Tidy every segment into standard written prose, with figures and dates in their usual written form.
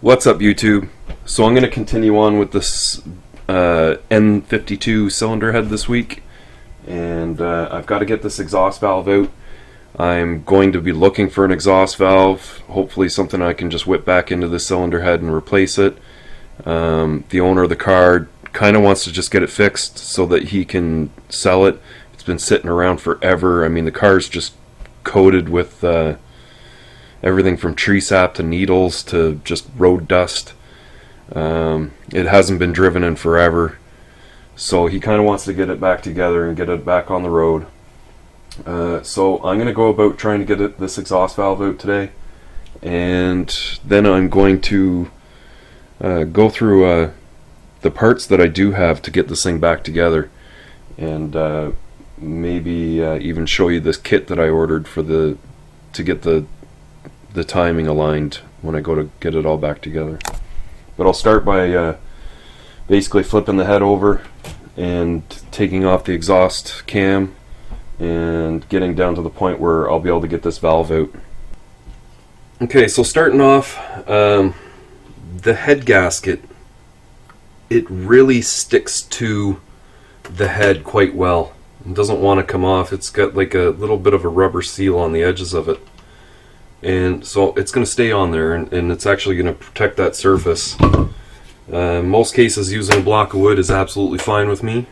What's up, YouTube? So I'm going to continue on with this N52 cylinder head this week, and I've got to get this exhaust valve out. I'm going to be looking for an exhaust valve, hopefully something I can just whip back into the cylinder head and replace it. The owner of the car kind of wants to just get it fixed so that he can sell it. It's been sitting around forever. I mean, the car's just coated with everything from tree sap to needles to just road dust. It hasn't been driven in forever, so he kind of wants to get it back together and get it back on the road. So I'm going to go about trying to get this exhaust valve out today, and then I'm going to go through the parts that I do have to get this thing back together, and maybe even show you this kit that I ordered for to get the timing aligned when I go to get it all back together. But I'll start by basically flipping the head over and taking off the exhaust cam and getting down to the point where I'll be able to get this valve out. Okay, so starting off, the head gasket, it really sticks to the head quite well. It doesn't want to come off. It's got like a little bit of a rubber seal on the edges of it, and so it's going to stay on there, and it's actually going to protect that surface. In most cases, using a block of wood is absolutely fine with me.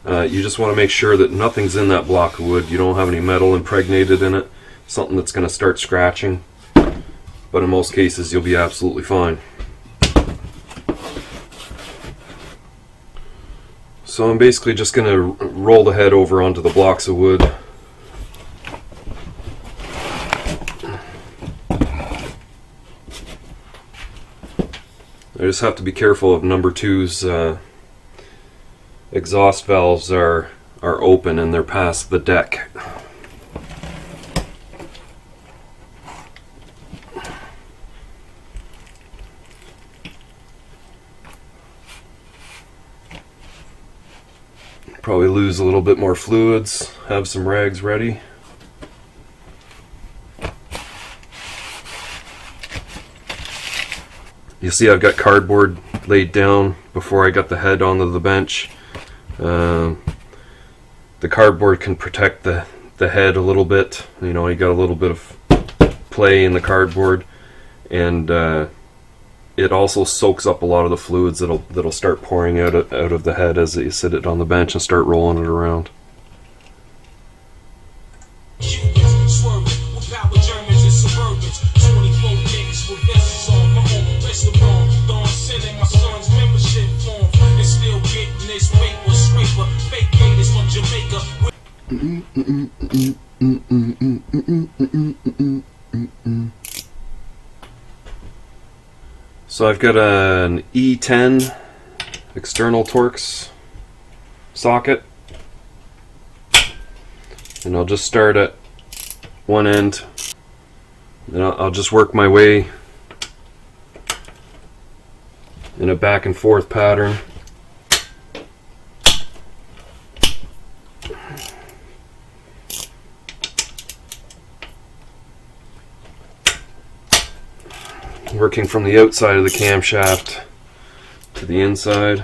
You just want to make sure that nothing's in that block of wood. You don't have any metal impregnated in it, something that's going to start scratching. But in most cases, you'll be absolutely fine. So I'm basically just going to roll the head over onto the blocks of wood. I just have to be careful of number two's exhaust valves are open and they're past the deck. Probably lose a little bit more fluids, have some rags ready. You see I've got cardboard laid down before I got the head onto the bench. The cardboard can protect the head a little bit. You know, you got a little bit of play in the cardboard, and it also soaks up a lot of the fluids that'll start pouring out of the head as you sit it on the bench and start rolling it around. So I've got an E10 external Torx socket, and I'll just start at one end, and I'll just work my way in a back and forth pattern. Working from the outside of the camshaft to the inside.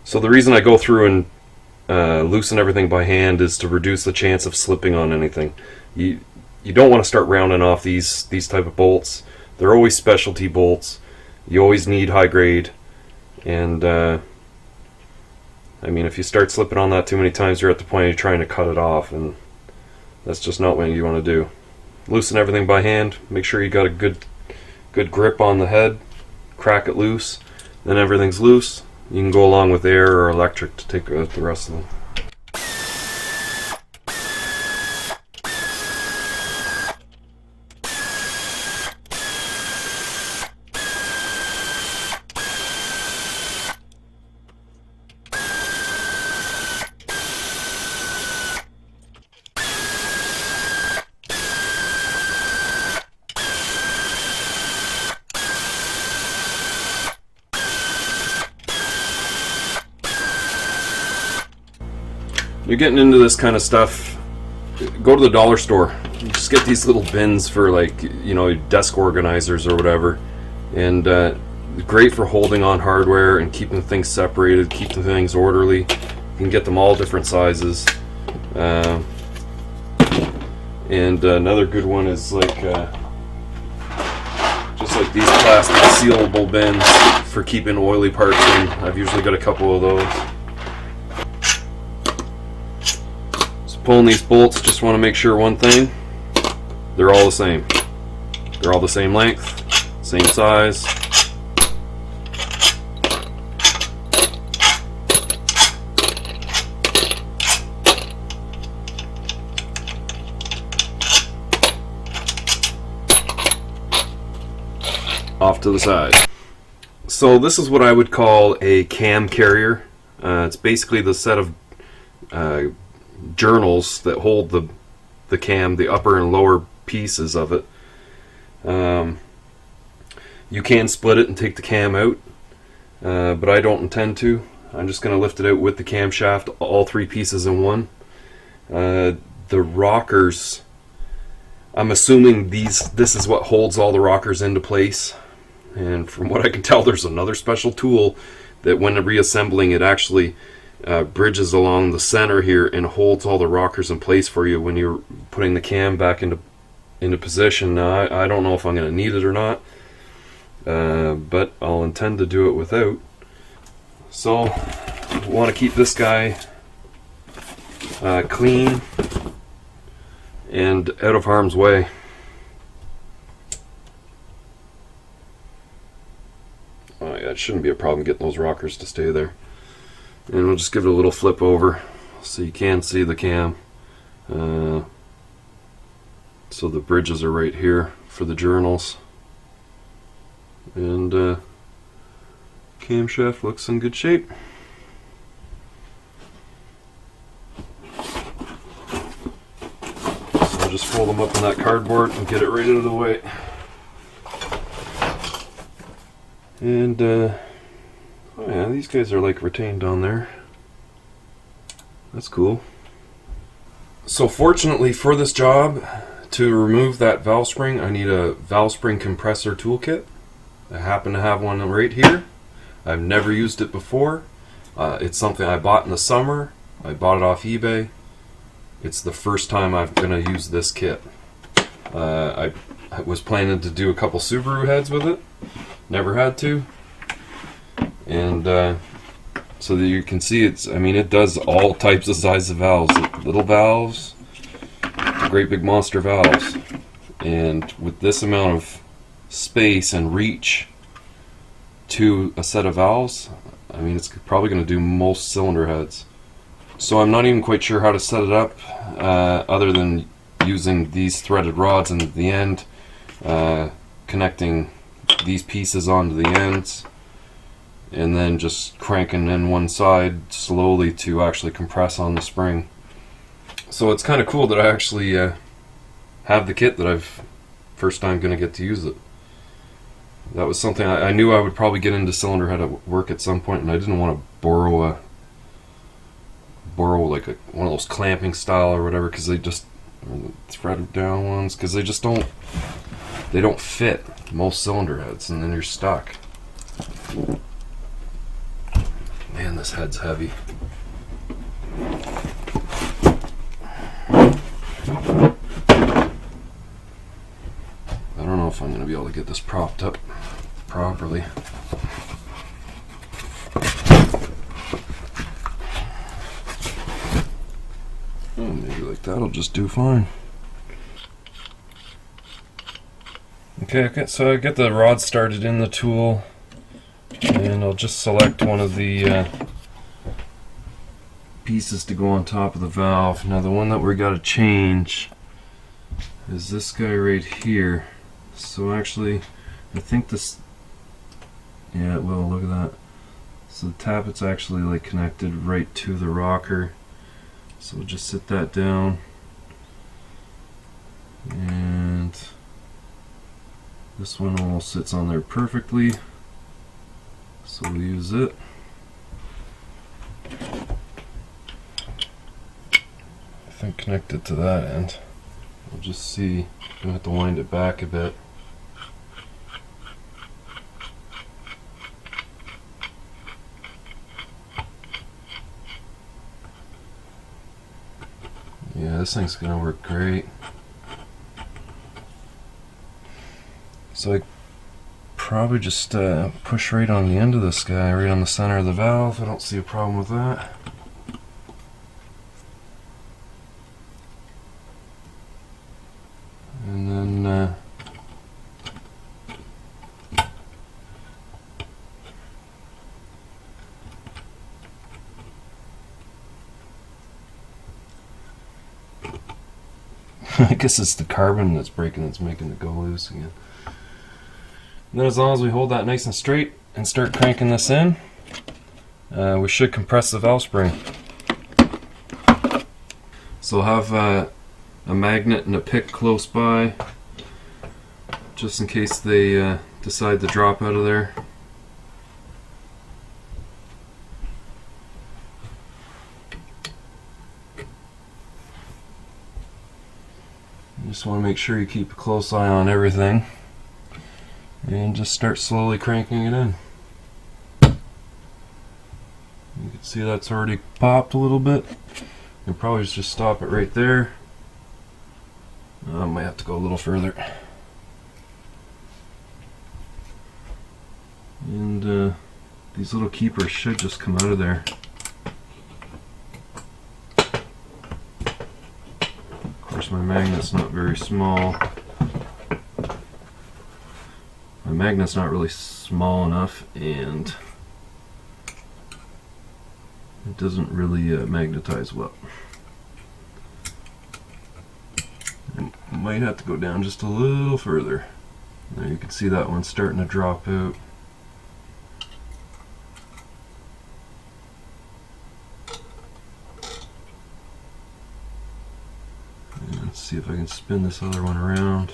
So the reason I go through and loosen everything by hand is to reduce the chance of slipping on anything. You don't want to start rounding off these type of bolts. They're always specialty bolts. You always need high grade, and I mean, if you start slipping on that too many times, you're at the point you're trying to cut it off, and that's just not what you want to do. Loosen everything by hand. Make sure you got a good grip on the head. Crack it loose. Then everything's loose. You can go along with air or electric to take out the rest of them. You're getting into this kind of stuff, go to the dollar store. You just get these little bins for, like, you know, desk organizers or whatever, and great for holding on hardware and keeping things separated, keeping things orderly. You can get them all different sizes. And another good one is like just like these plastic sealable bins for keeping oily parts in. I've usually got a couple of those. Pulling these bolts, just want to make sure one thing: they're all the same. They're all the same length, same size. Off to the side. So this is what I would call a cam carrier. It's basically the set of journals that hold the cam, the upper and lower pieces of it. You can split it and take the cam out, but I don't intend to. I'm just going to lift it out with the camshaft, all three pieces in one. The rockers, I'm assuming this is what holds all the rockers into place, and from what I can tell, there's another special tool that when reassembling it actually bridges along the center here and holds all the rockers in place for you when you're putting the cam back into position. Now I don't know if I'm going to need it or not, but I'll intend to do it without. So I want to keep this guy clean and out of harm's way. Oh yeah, it shouldn't be a problem getting those rockers to stay there. And we'll just give it a little flip over so you can see the cam. So the bridges are right here for the journals. And camshaft looks in good shape. So I'll just fold them up in that cardboard and get it right out of the way. And oh yeah, these guys are like retained on there. That's cool. So fortunately for this job, to remove that valve spring, I need a valve spring compressor toolkit. I happen to have one right here. I've never used it before. It's something I bought in the summer. I bought it off eBay. It's the first time I'm going to use this kit. I was planning to do a couple Subaru heads with it. Never had to. And so that you can see, it does all types of size of valves, little valves, great big monster valves. And with this amount of space and reach to a set of valves, it's probably going to do most cylinder heads. So I'm not even quite sure how to set it up, other than using these threaded rods, and at the end connecting these pieces onto the ends, and then just cranking in one side slowly to actually compress on the spring. So it's kind of cool that I actually have the kit that I've first time going to get to use it. That was something I knew I would probably get into cylinder head at work at some point, and I didn't want to borrow like one of those clamping style or whatever, because they just threaded down ones, because they just don't fit most cylinder heads, and then you're stuck. Man, this head's heavy. I don't know if I'm going to be able to get this propped up properly. Maybe like that'll just do fine. Okay, so I get the rod started in the tool, and I'll just select one of the pieces to go on top of the valve. Now the one that we got to change is this guy right here. So actually, I think this, yeah, it will, look at that. So the tappet's actually like connected right to the rocker. So we'll just sit that down, and this one all sits on there perfectly. So we'll use it. I think connected to that end. We'll just see. I'm gonna have to wind it back a bit. Yeah, this thing's gonna work great. So I probably just push right on the end of this guy, right on the center of the valve. I don't see a problem with that. And then I guess it's the carbon that's breaking, that's making it go loose again. And then as long as we hold that nice and straight and start cranking this in, we should compress the valve spring. So I'll have a magnet and a pick close by, just in case they decide to drop out of there. You just want to make sure you keep a close eye on everything and just start slowly cranking it in. You can see that's already popped a little bit. You probably just stop it right there. I might have to go a little further. And these little keepers should just come out of there. Of course, my magnet's not very small. My magnet's not really small enough, and it doesn't really magnetize well. I might have to go down just a little further. There, you can see that one's starting to drop out. And let's see if I can spin this other one around.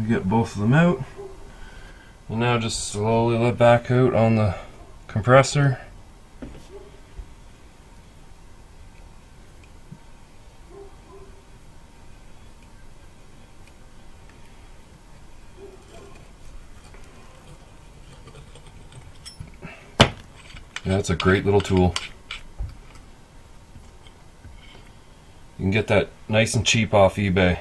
Get both of them out, and now just slowly let back out on the compressor. Yeah, that's a great little tool. You can get that nice and cheap off eBay.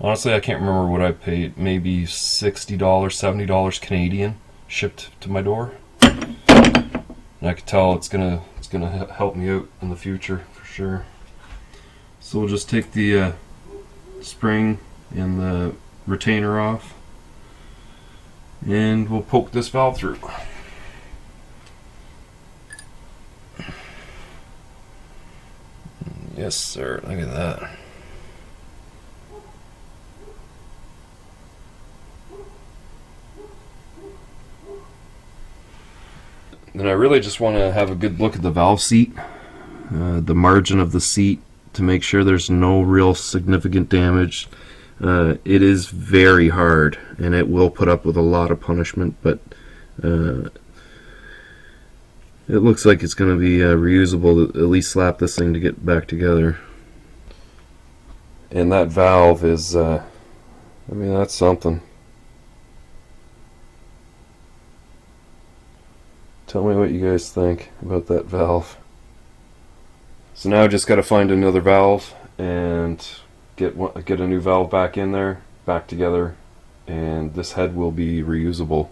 Honestly, I can't remember what I paid. Maybe $60, $70 Canadian, shipped to my door. And I could tell it's gonna help me out in the future for sure. So we'll just take the spring and the retainer off, and we'll poke this valve through. Yes, sir. Look at that. Then I really just want to have a good look at the valve seat, the margin of the seat, to make sure there's no real significant damage. It is very hard, and it will put up with a lot of punishment, but It looks like it's going to be reusable to at least slap this thing to get back together. And that valve is, I mean, that's something. Tell me what you guys think about that valve. So now I just got to find another valve and get a new valve back in there, back together, and this head will be reusable.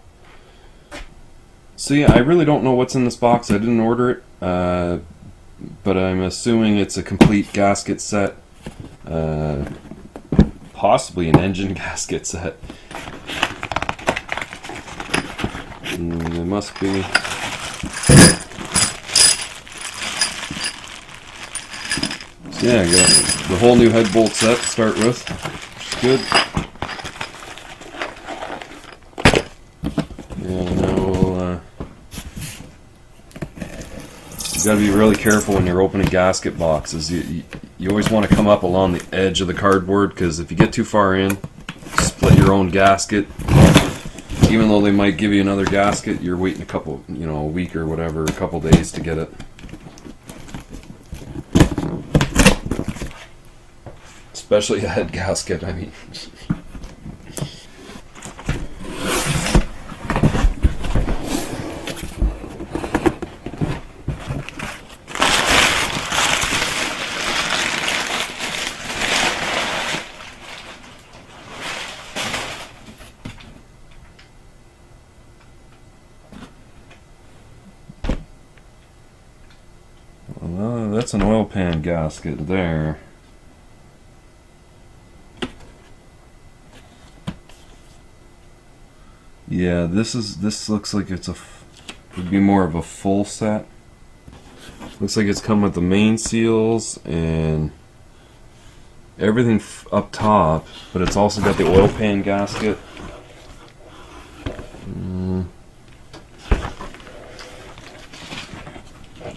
So yeah, I really don't know what's in this box. I didn't order it, but I'm assuming it's a complete gasket set, possibly an engine gasket set. It must be. So yeah, I got the whole new head bolt set to start with, which is good. Yeah, now we'll, you gotta be really careful when you're opening gasket boxes. You always want to come up along the edge of the cardboard, because if you get too far in, split your own gasket. Even though they might give you another gasket, you're waiting a week or whatever, a couple days to get it. Especially a head gasket, I mean. Well, that's an oil pan gasket there. Yeah, this looks like would be more of a full set. Looks like it's come with the main seals and everything up top, but it's also got the oil pan gasket.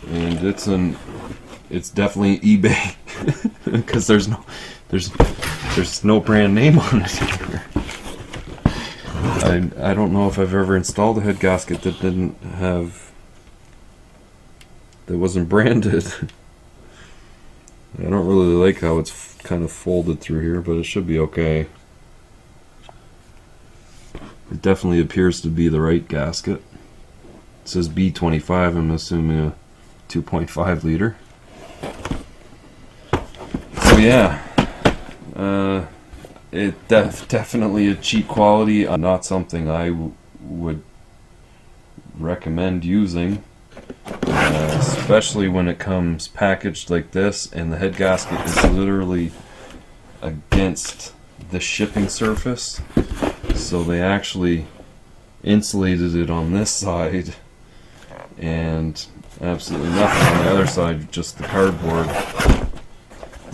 And it's definitely eBay because there's no brand name on it here. I don't know if I've ever installed a head gasket that wasn't branded. I don't really like how it's kind of folded through here, but it should be okay. It definitely appears to be the right gasket. It says B25, I'm assuming a 2.5 liter. So yeah, definitely a cheap quality, not something I would recommend using, especially when it comes packaged like this and the head gasket is literally against the shipping surface. So they actually insulated it on this side and absolutely nothing on the other side, just the cardboard.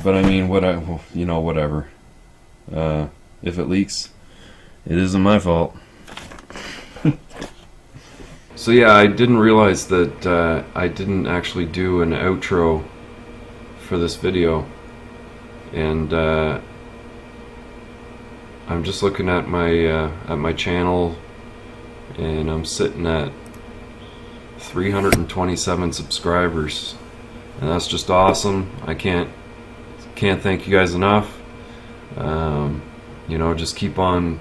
But I mean, whatever. If it leaks, it isn't my fault. So yeah, I didn't realize that I didn't actually do an outro for this video, and I'm just looking at my channel, and I'm sitting at 327 subscribers, and that's just awesome. I can't thank you guys enough. Just keep on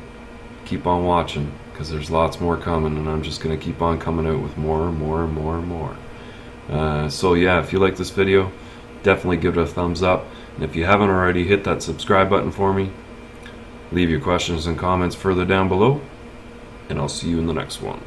watching, because there's lots more coming, and I'm just gonna keep on coming out with more and more and more and more. So yeah, if you like this video, definitely give it a thumbs up, and if you haven't already, hit that subscribe button for me. Leave your questions and comments further down below, and I'll see you in the next one.